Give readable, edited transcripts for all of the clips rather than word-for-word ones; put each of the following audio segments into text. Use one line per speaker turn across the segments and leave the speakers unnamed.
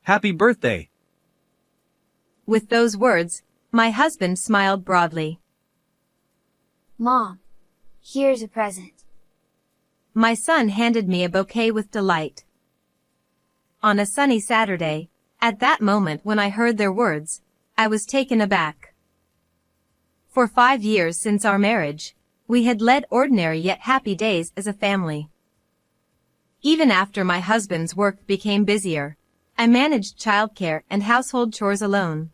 Happy birthday.
With those words, my husband smiled broadly.
Mom, here's a present.
My son handed me a bouquet with delight. On a sunny Saturday, at that moment when I heard their words, I was taken aback. For 5 years since our marriage, we had led ordinary yet happy days as a family. Even after my husband's work became busier, I managed childcare and household chores alone.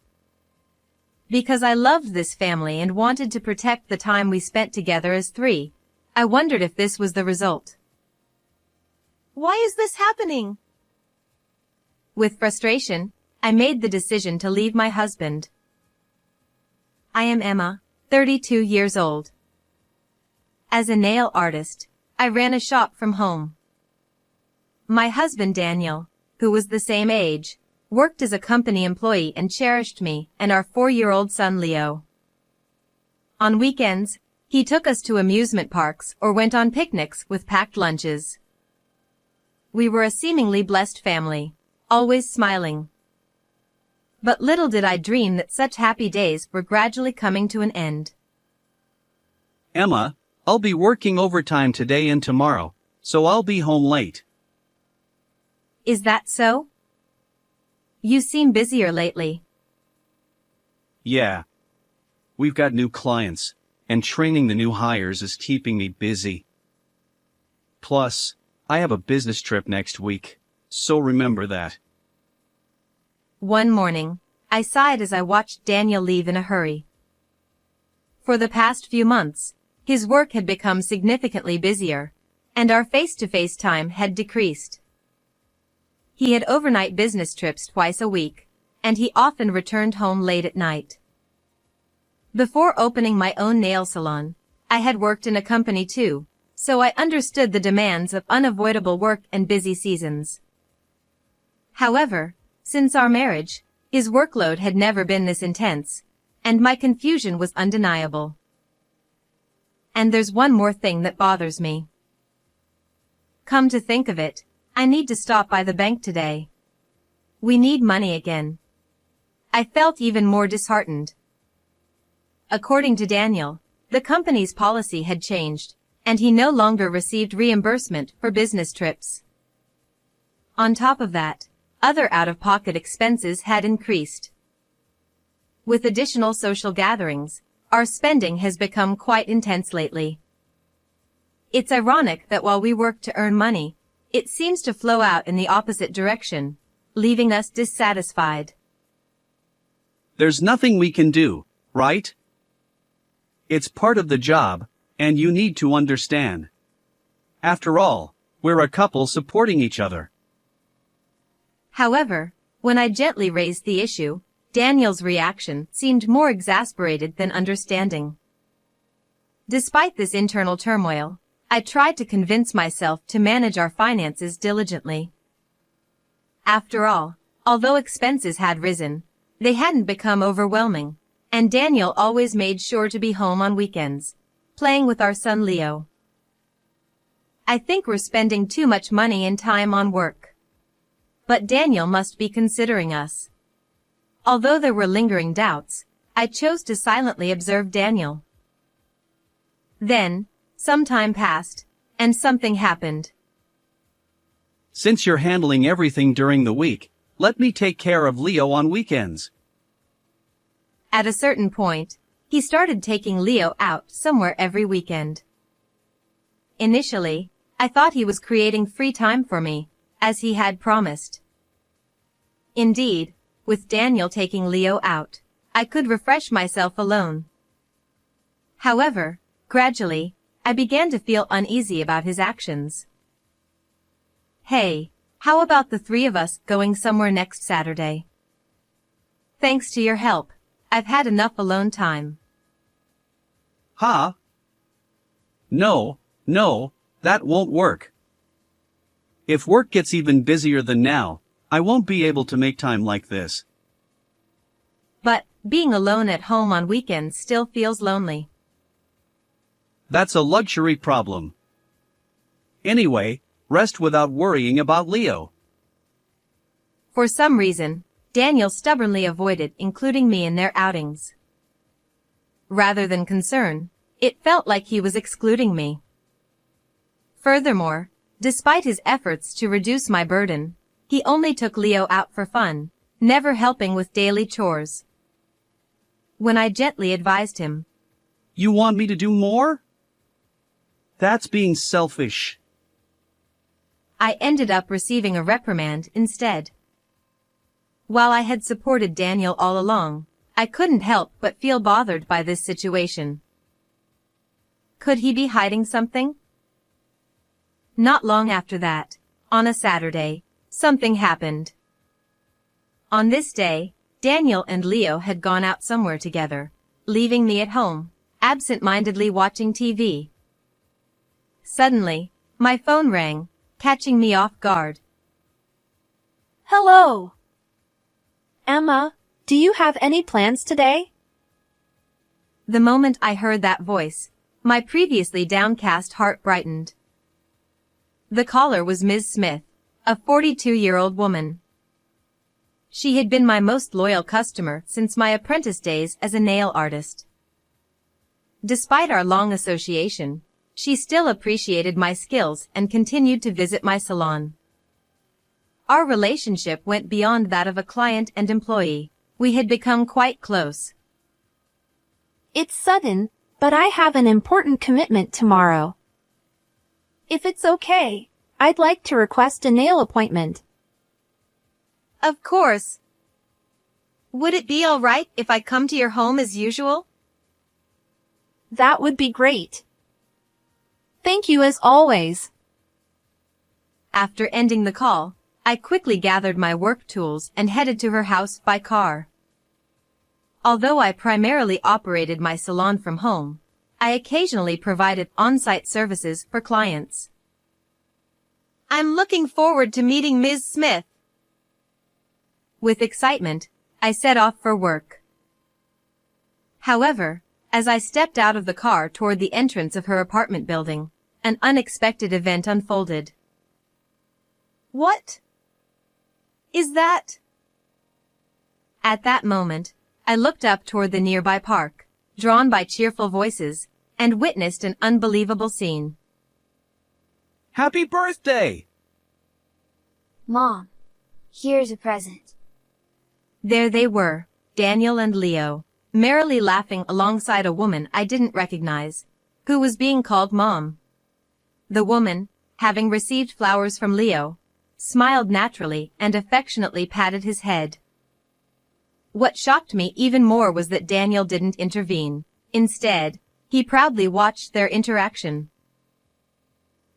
Because I loved this family and wanted to protect the time we spent together as three, I wondered if this was the result. Why is this happening? With frustration, I made the decision to leave my husband. I am Emma, 32 years old. As a nail artist, I ran a shop from home. My husband Daniel, who was the same age, worked as a company employee and cherished me and our 4-year-old son Leo. On weekends, he took us to amusement parks or went on picnics with packed lunches. We were a seemingly blessed family, always smiling. But little did I dream that such happy days were gradually coming to an end.
Emma, I'll be working overtime today and tomorrow, so I'll be home late.
Is that so? You seem busier lately.
Yeah. We've got new clients, and training the new hires is keeping me busy. Plus, I have a business trip next week, so remember that.
One morning, I sighed as I watched Daniel leave in a hurry. For the past few months, his work had become significantly busier, and our face-to-face time had decreased. He had overnight business trips twice a week, and he often returned home late at night. Before opening my own nail salon, I had worked in a company too, so I understood the demands of unavoidable work and busy seasons. However, since our marriage, his workload had never been this intense, and my confusion was undeniable. And there's one more thing that bothers me. Come to think of it, I need to stop by the bank today. We need money again. I felt even more disheartened. According to Daniel, the company's policy had changed, and he no longer received reimbursement for business trips. On top of that, other out-of-pocket expenses had increased. With additional social gatherings, our spending has become quite intense lately. It's ironic that while we work to earn money, it seems to flow out in the opposite direction, leaving us dissatisfied.
There's nothing we can do, right? It's part of the job, and you need to understand. After all, we're a couple supporting each other.
However, when I gently raised the issue, Daniel's reaction seemed more exasperated than understanding. Despite this internal turmoil, I tried to convince myself to manage our finances diligently. After all, although expenses had risen, they hadn't become overwhelming, and Daniel always made sure to be home on weekends, playing with our son Leo. I think we're spending too much money and time on work. But Daniel must be considering us. Although there were lingering doubts, I chose to silently observe Daniel. Then, some time passed, and something happened.
Since you're handling everything during the week, let me take care of Leo on weekends.
At a certain point, he started taking Leo out somewhere every weekend. Initially, I thought he was creating free time for me, as he had promised. Indeed, with Daniel taking Leo out, I could refresh myself alone. However, gradually, I began to feel uneasy about his actions. Hey, how about the three of us going somewhere next Saturday? Thanks to your help, I've had enough alone time.
Huh? No, that won't work. If work gets even busier than now, I won't be able to make time like this.
But, being alone at home on weekends still feels lonely.
That's a luxury problem. Anyway, rest without worrying about Leo.
For some reason, Daniel stubbornly avoided including me in their outings. Rather than concern, it felt like he was excluding me. Furthermore, despite his efforts to reduce my burden, he only took Leo out for fun, never helping with daily chores. When I gently advised him,
You want me to do more? That's being selfish.
I ended up receiving a reprimand instead. While I had supported Daniel all along, I couldn't help but feel bothered by this situation. Could he be hiding something? Not long after that, on a Saturday, something happened. On this day, Daniel and Leo had gone out somewhere together, leaving me at home, absent-mindedly watching TV. Suddenly, my phone rang, catching me off guard.
Hello. Emma, do you have any plans today?
The moment I heard that voice, my previously downcast heart brightened. The caller was Ms. Smith, a 42-year-old woman. She had been my most loyal customer since my apprentice days as a nail artist. Despite our long association, she still appreciated my skills and continued to visit my salon. Our relationship went beyond that of a client and employee. We had become quite close.
It's sudden, but I have an important commitment tomorrow. If it's okay, I'd like to request a nail appointment.
Of course. Would it be all right if I come to your home as usual?
That would be great. Thank you as always.
After ending the call, I quickly gathered my work tools and headed to her house by car. Although I primarily operated my salon from home, I occasionally provided on-site services for clients. I'm looking forward to meeting Ms. Smith. With excitement, I set off for work. However, as I stepped out of the car toward the entrance of her apartment building, an unexpected event unfolded. What is that? At that moment, I looked up toward the nearby park, drawn by cheerful voices, and witnessed an unbelievable scene.
Happy birthday!
Mom, here's a present.
There they were, Daniel and Leo, merrily laughing alongside a woman I didn't recognize, who was being called Mom. The woman, having received flowers from Leo, smiled naturally and affectionately patted his head. What shocked me even more was that Daniel didn't intervene. Instead, he proudly watched their interaction.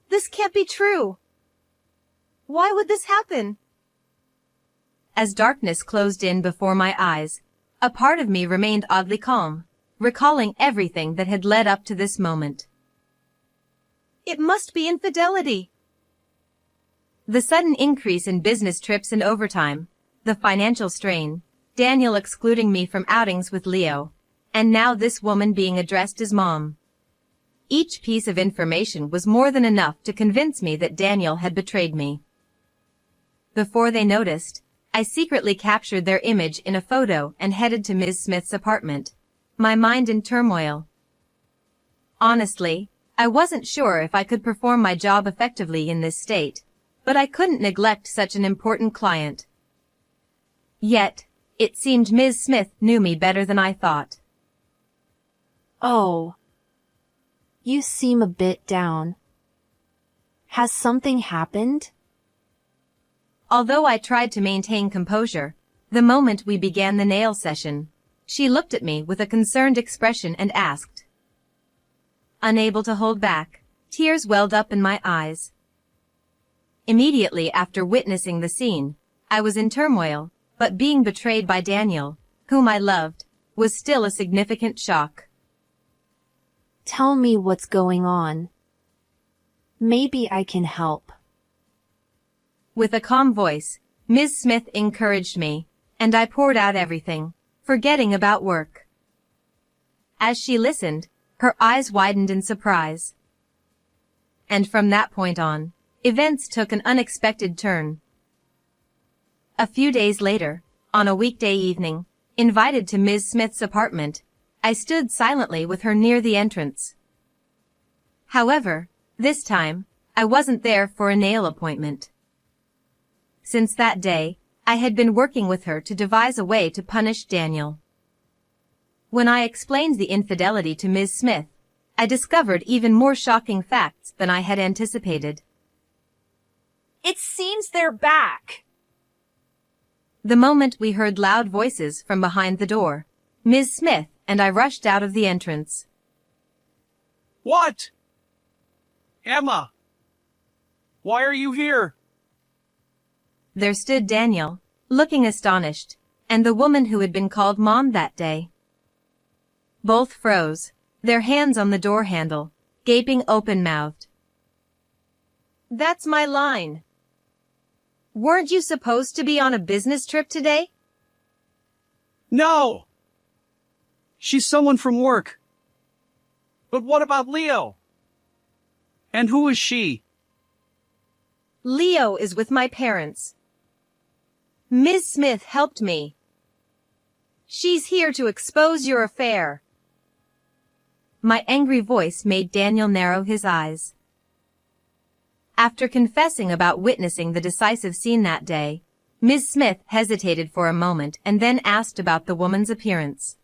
This can't be true. Why would this happen? As darkness closed in before my eyes, a part of me remained oddly calm, recalling everything that had led up to this moment. It must be infidelity. The sudden increase in business trips and overtime, the financial strain, Daniel excluding me from outings with Leo, and now this woman being addressed as Mom. Each piece of information was more than enough to convince me that Daniel had betrayed me. Before they noticed, I secretly captured their image in a photo and headed to Ms. Smith's apartment, my mind in turmoil. Honestly, I wasn't sure if I could perform my job effectively in this state, but I couldn't neglect such an important client. Yet, it seemed Ms. Smith knew me better than I thought.
Oh. You seem a bit down. Has something happened?
Although I tried to maintain composure, the moment we began the nail session, she looked at me with a concerned expression and asked. Unable to hold back, tears welled up in my eyes. Immediately after witnessing the scene, I was in turmoil, but being betrayed by Daniel, whom I loved, was still a significant shock.
Tell me what's going on. Maybe I can help.
With a calm voice, Ms. Smith encouraged me, and I poured out everything, forgetting about work. As she listened, her eyes widened in surprise. And from that point on, events took an unexpected turn. A few days later, on a weekday evening, invited to Ms. Smith's apartment, I stood silently with her near the entrance. However, this time, I wasn't there for a nail appointment. Since that day, I had been working with her to devise a way to punish Daniel. When I explained the infidelity to Ms. Smith, I discovered even more shocking facts than I had anticipated.
It seems they're back.
The moment we heard loud voices from behind the door, Ms. Smith and I rushed out of the entrance.
What? Emma! Why are you here?
There stood Daniel, looking astonished, and the woman who had been called Mom that day. Both froze, their hands on the door handle, gaping open-mouthed. That's my line. Weren't you supposed to be on a business trip today?
No! She's someone from work. But what about Leo? And who is she?
Leo is with my parents. Ms. Smith helped me. She's here to expose your affair. My angry voice made Daniel narrow his eyes. After confessing about witnessing the decisive scene that day, Ms. Smith hesitated for a moment and then asked about the woman's appearance.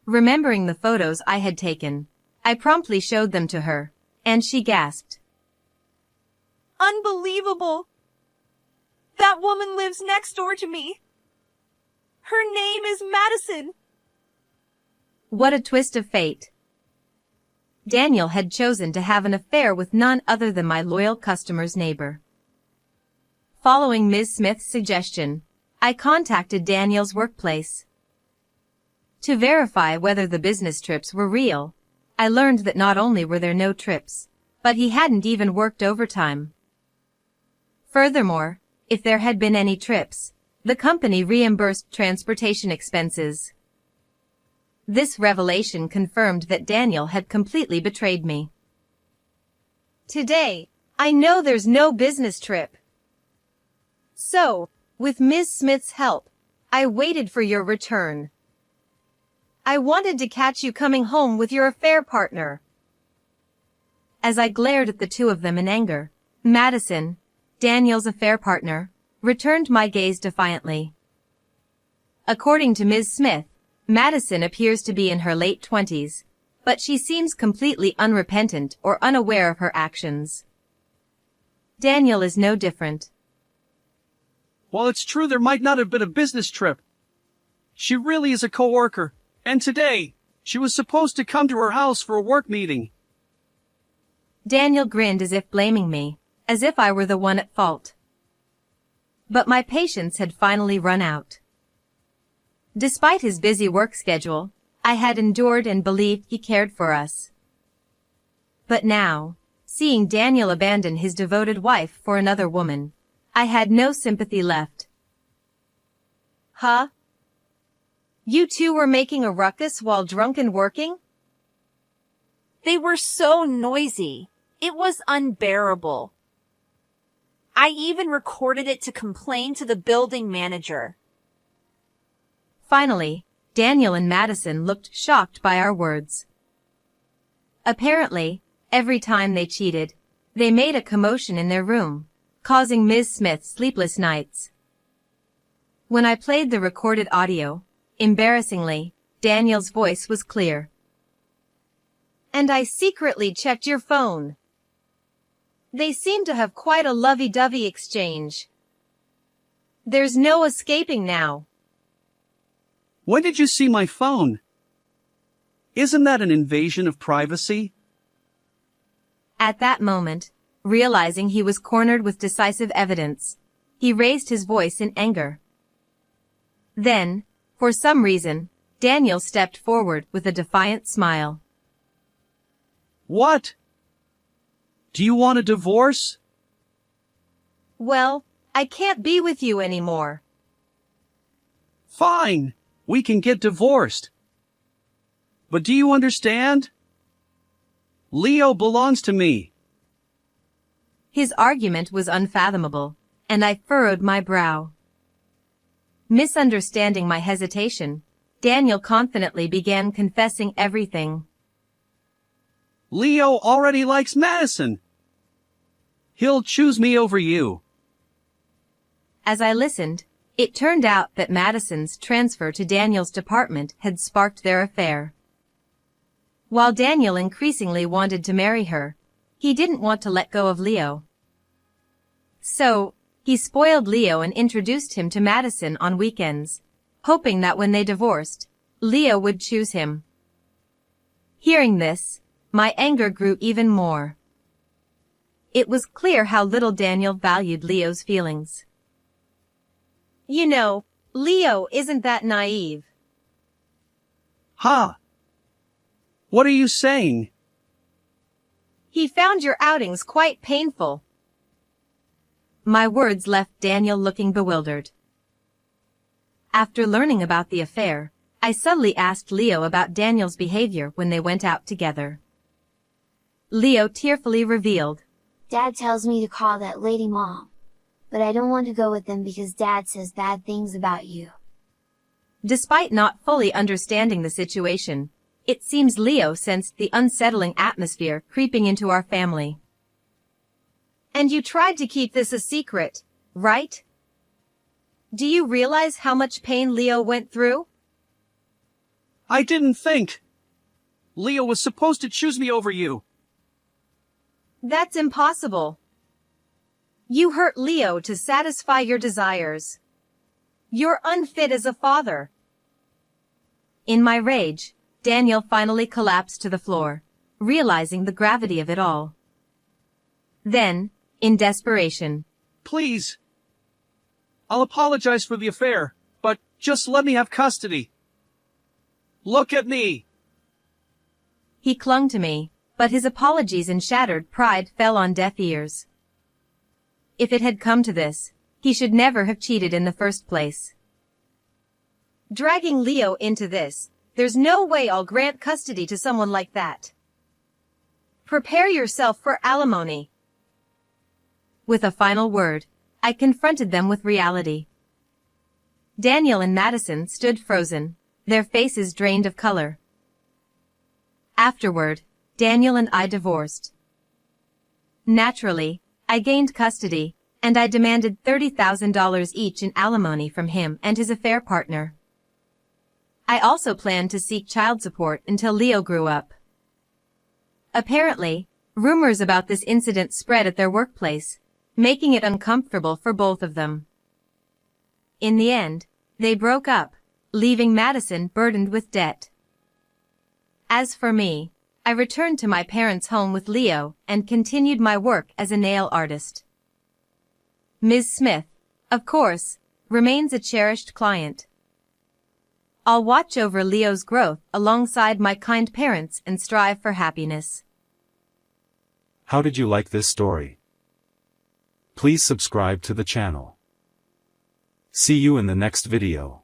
Remembering the photos I had taken, I promptly showed them to her, and she gasped.
Unbelievable! That woman lives next door to me. Her name is Madison.
What a twist of fate. Daniel had chosen to have an affair with none other than my loyal customer's neighbor. Following Ms. Smith's suggestion, I contacted Daniel's workplace. To verify whether the business trips were real, I learned that not only were there no trips, but he hadn't even worked overtime. Furthermore, if there had been any trips, the company reimbursed transportation expenses. This revelation confirmed that Daniel had completely betrayed me. Today, I know there's no business trip. So, with Ms. Smith's help, I waited for your return. I wanted to catch you coming home with your affair partner. As I glared at the two of them in anger, Madison, Daniel's affair partner, returned my gaze defiantly. According to Ms. Smith, Madison appears to be in her late 20s, but she seems completely unrepentant or unaware of her actions. Daniel is no different.
Well, it's true there might not have been a business trip. She really is a coworker, and today, she was supposed to come to her house for a work meeting.
Daniel grinned as if blaming me, as if I were the one at fault. But my patience had finally run out. Despite his busy work schedule, I had endured and believed he cared for us. But now, seeing Daniel abandon his devoted wife for another woman, I had no sympathy left. Huh? You two were making a ruckus while drunk and working?
They were so noisy. It was unbearable. I even recorded it to complain to the building manager.
Finally, Daniel and Madison looked shocked by our words. Apparently, every time they cheated, they made a commotion in their room, causing Ms. Smith sleepless nights. When I played the recorded audio, embarrassingly, Daniel's voice was clear. And I secretly checked your phone. They seem to have quite a lovey-dovey exchange. There's no escaping now.
When did you see my phone? Isn't that an invasion of privacy?
At that moment, realizing he was cornered with decisive evidence, he raised his voice in anger. Then, for some reason, Daniel stepped forward with a defiant smile.
What? Do you want a divorce?
Well, I can't be with you anymore.
Fine, we can get divorced. But do you understand? Leo belongs to me.
His argument was unfathomable, and I furrowed my brow. Misunderstanding my hesitation, Daniel confidently began confessing everything.
Leo already likes Madison. He'll choose me over you.
As I listened, it turned out that Madison's transfer to Daniel's department had sparked their affair. While Daniel increasingly wanted to marry her, he didn't want to let go of Leo. So, he spoiled Leo and introduced him to Madison on weekends, hoping that when they divorced, Leo would choose him. Hearing this, my anger grew even more. It was clear how little Daniel valued Leo's feelings. You know, Leo isn't that naive.
Ha! What are you saying?
He found your outings quite painful. My words left Daniel looking bewildered. After learning about the affair, I subtly asked Leo about Daniel's behavior when they went out together. Leo tearfully revealed,
Dad tells me to call that lady Mom. But I don't want to go with them because Dad says bad things about you.
Despite not fully understanding the situation, it seems Leo sensed the unsettling atmosphere creeping into our family. And you tried to keep this a secret, right? Do you realize how much pain Leo went through?
I didn't think. Leo was supposed to choose me over you.
That's impossible. You hurt Leo to satisfy your desires. You're unfit as a father. In my rage, Daniel finally collapsed to the floor, realizing the gravity of it all. Then, in desperation,
Please. I'll apologize for the affair, but just let me have custody. Look at me.
he clung to me, but his apologies and shattered pride fell on deaf ears. If it had come to this, he should never have cheated in the first place. Dragging Leo into this, there's no way I'll grant custody to someone like that. Prepare yourself for alimony. With a final word, I confronted them with reality. Daniel and Madison stood frozen, their faces drained of color. Afterward, Daniel and I divorced. Naturally, I gained custody, and I demanded $30,000 each in alimony from him and his affair partner. I also planned to seek child support until Leo grew up. Apparently, rumors about this incident spread at their workplace, making it uncomfortable for both of them. In the end, they broke up, leaving Madison burdened with debt. As for me, I returned to my parents' home with Leo and continued my work as a nail artist. Ms. Smith, of course, remains a cherished client. I'll watch over Leo's growth alongside my kind parents and strive for happiness.
How did you like this story? Please subscribe to the channel. See you in the next video.